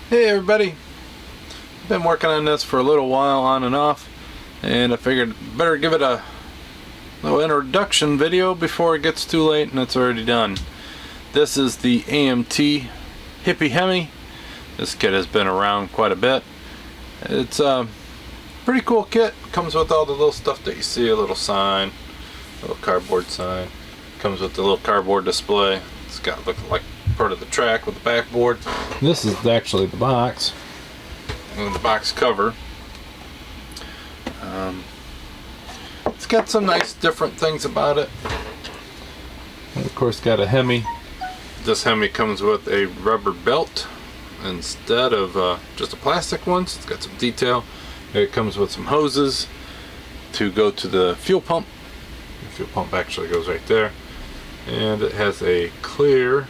Hey everybody, been working on this for a little while on and off, and I figured better give it a little introduction video before it gets too late and it's already done. This is the AMT Hippie Hemi. This kit has been around quite a bit. It's a pretty cool kit. Comes with all the little stuff that you see, a little sign, a little cardboard sign. Comes with the little cardboard display. It's got looking like part of the track with the backboard. This is actually the box and the box cover. It's got some nice different things about it. And of course got a Hemi. This Hemi comes with a rubber belt instead of just a plastic one. So it's got some detail. It comes with some hoses to go to the fuel pump. The fuel pump actually goes right there. And it has a clear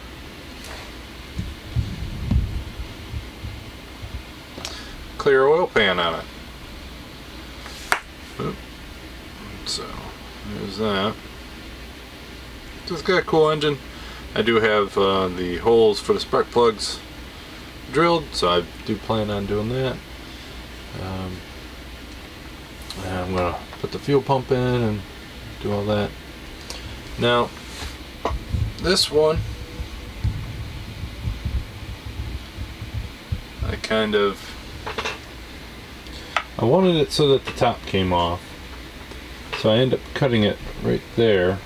oil pan on it. Oop. So there's that. So it's got a cool engine. I do have the holes for the spark plugs drilled, so I do plan on doing that. And I'm gonna put the fuel pump in and do all that. Now this one, I wanted it so that the top came off, so I ended up cutting it right there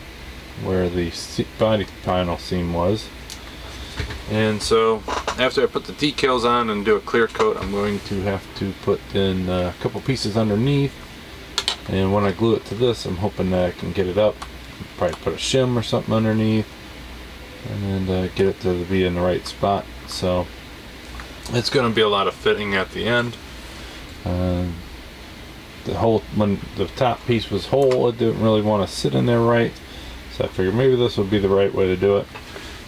where the body panel seam was. And so after I put the decals on and do a clear coat, I'm going to have to put in a couple pieces underneath, and when I glue it to this, I'm hoping that I can get it up, probably put a shim or something underneath, and then get it to be in the right spot. So it's going to be a lot of fitting at the end. When the top piece was whole, it didn't really want to sit in there right, so I figured maybe this would be the right way to do it.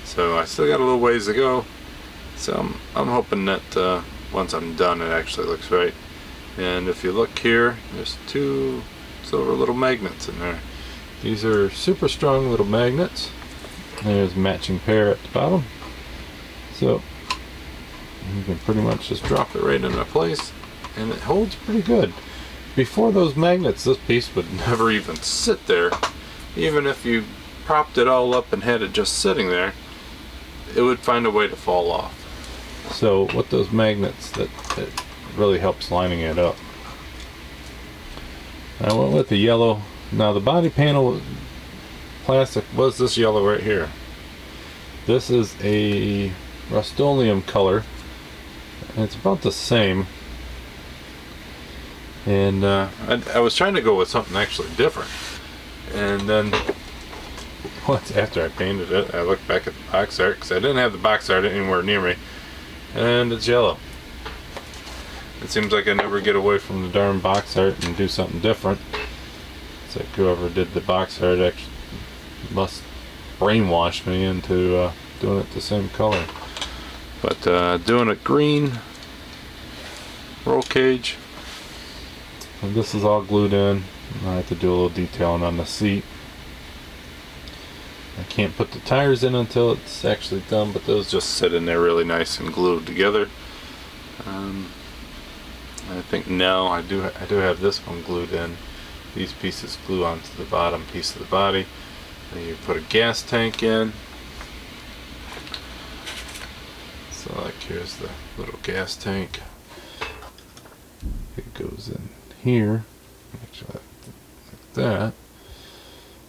So I still got a little ways to go, so I'm hoping that once I'm done it actually looks right. And if you look here, there's two silver little magnets in there. These are super strong little magnets. There's a matching pair at the bottom, so you can pretty much just drop it right into place and it holds pretty good. Before those magnets, this piece would never even sit there. Even if you propped it all up and had it just sitting there, it would find a way to fall off. So with those magnets, it really helps lining it up. I went with the yellow. Now the body panel plastic was this yellow right here. This is a Rust-Oleum color, and it's about the same. And I was trying to go with something actually different, and then once after I painted it, I looked back at the box art, because I didn't have the box art anywhere near me, and it's yellow. It seems like I never get away from the darn box art and do something different. It's like whoever did the box art actually must brainwash me into doing it the same color. But doing it green, roll cage. And this is all glued in. I have to do a little detailing on the seat. I can't put the tires in until it's actually done, but those just sit in there really nice and glued together. I think now I do have this one glued in. These pieces glue onto the bottom piece of the body. Then you put a gas tank in. So like here's the little gas tank. It goes in here, actually like that,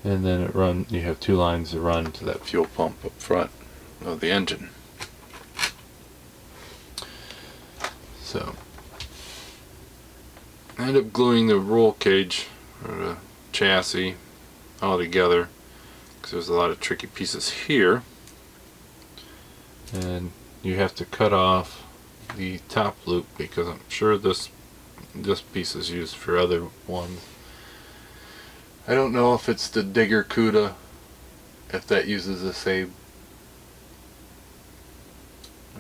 and then you have two lines that run to that fuel pump up front of the engine. So I ended up gluing the roll cage or the chassis all together because there's a lot of tricky pieces here, and you have to cut off the top loop because I'm sure this piece is used for other ones. I don't know if it's the Digger CUDA, if that uses the same,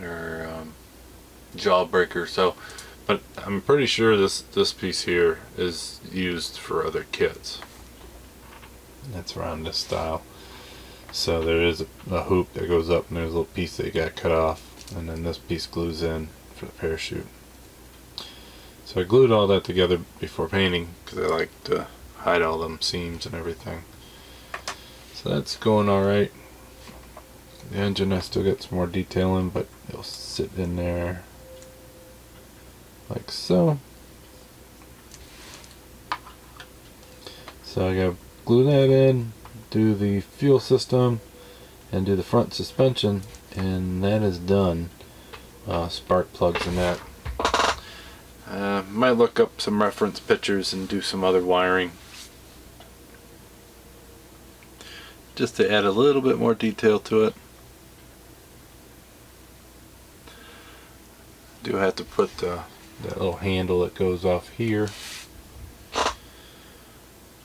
or Jawbreaker. So, but I'm pretty sure this piece here is used for other kits. That's around this style. So there is a hoop that goes up, and there's a little piece that got cut off, and then this piece glues in for the parachute. So I glued all that together before painting because I like to hide all them seams and everything. So that's going alright. The engine, I still got some more detail in, but it'll sit in there like so. So I gotta glue that in, do the fuel system, and do the front suspension, and that is done. Spark plugs and that. Might look up some reference pictures and do some other wiring, just to add a little bit more detail to it. Do have to put that little handle that goes off here.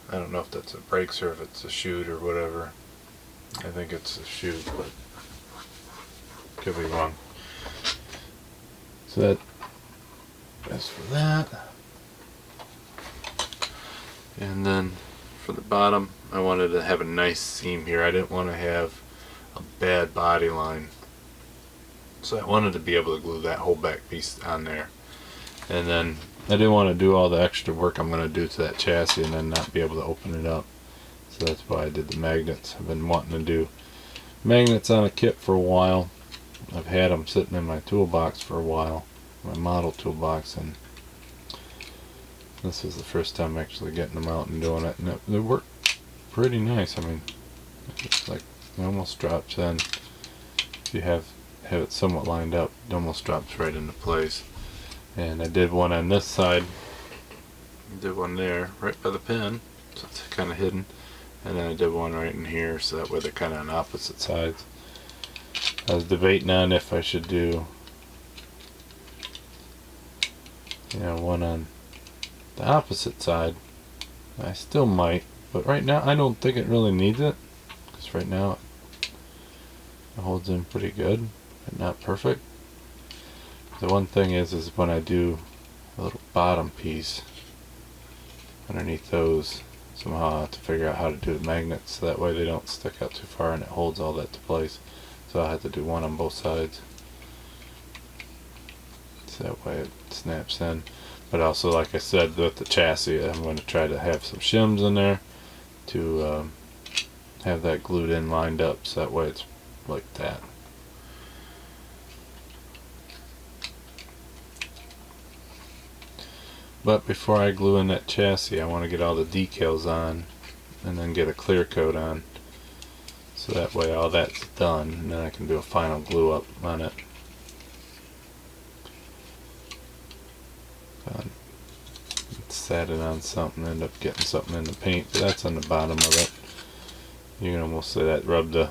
I don't know if that's a brakes or if it's a chute or whatever. I think it's a chute, but could be wrong. So that's for that. And then for the bottom, I wanted to have a nice seam here. I didn't want to have a bad body line. So I wanted to be able to glue that whole back piece on there. And then I didn't want to do all the extra work I'm going to do to that chassis and then not be able to open it up. So that's why I did the magnets. I've been wanting to do magnets on a kit for a while. I've had them sitting in my toolbox for a while, my model toolbox, and this is the first time actually getting them out and doing it, and they work pretty nice. I mean, it's like it almost drops in. If you have it somewhat lined up, it almost drops right into place. And I did one on this side, did one there right by the pin, so it's kind of hidden, and then I did one right in here, so that way they're kind of on opposite sides. I was debating on if I should do, one on the opposite side. I still might, but right now I don't think it really needs it, because right now it holds in pretty good, but not perfect. The one thing is when I do a little bottom piece underneath those, somehow I have to figure out how to do the magnets so that way they don't stick out too far and it holds all that to place. So I have to do one on both sides, so that way it snaps in. But also, like I said, with the chassis, I'm going to try to have some shims in there to have that glued in lined up, so that way it's like that. But before I glue in that chassis, I want to get all the decals on and then get a clear coat on, so that way all that's done, and then I can do a final glue up on it. Sat it on something, end up getting something in the paint, but that's on the bottom of it. You can almost say that rubbed the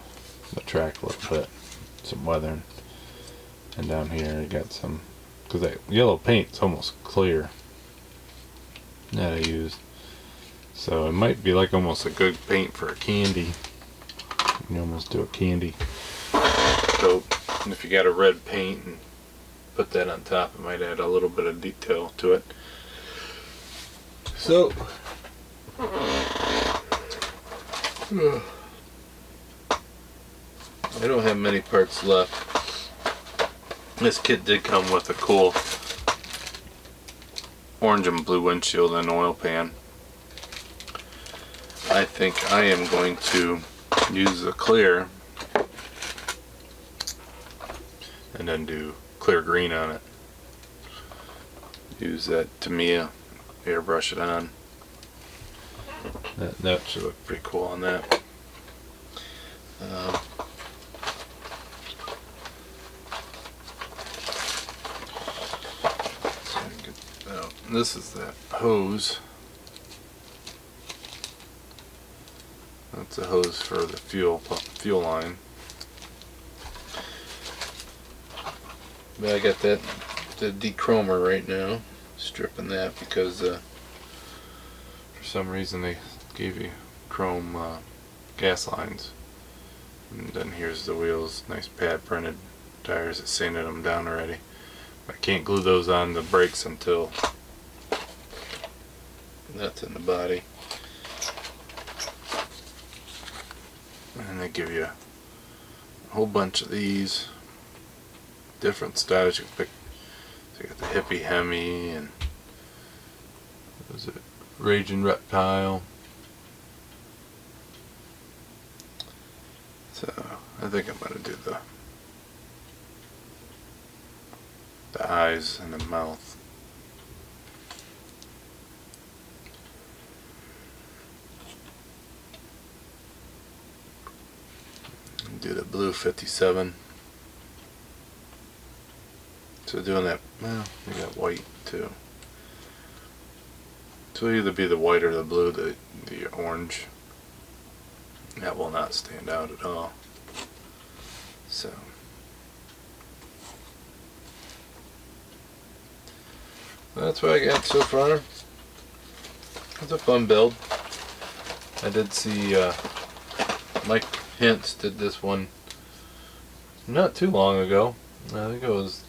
track a little bit, some weathering. And down here you got some, because that yellow paint's almost clear that I used, so it might be like almost a good paint for a candy. You can almost do a candy coat, and if you got a red paint and put that on top, it might add a little bit of detail to it. So I don't have many parts left. This kit did come with a cool orange and blue windshield and oil pan. I think I am going to use the clear and then do clear green on it. Use that Tamiya, airbrush it on. That should look pretty cool on that. This is that hose. That's a hose for the fuel line. But I got the dechromer right now, stripping that because for some reason they gave you chrome gas lines. And then here's the wheels, nice pad printed tires that sanded them down already. I can't glue those on the brakes until that's in the body. And they give you a whole bunch of these different styles. You can pick So you got the Hippie Hemi and what was it? Raging Reptile. So I think I'm gonna do the eyes and the mouth. Do the blue 57. So doing that, well, we got white too. So it'll either be the white or the blue, the orange. That will not stand out at all. So that's what I got so far. It's a fun build. I did see Mike Hintz did this one not too long ago. I think it was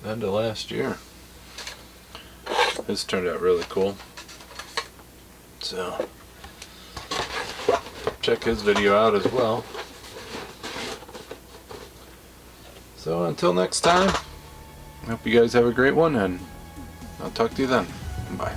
the end of last year. This turned out really cool. So check his video out as well. So until next time, I hope you guys have a great one, and I'll talk to you then. Bye.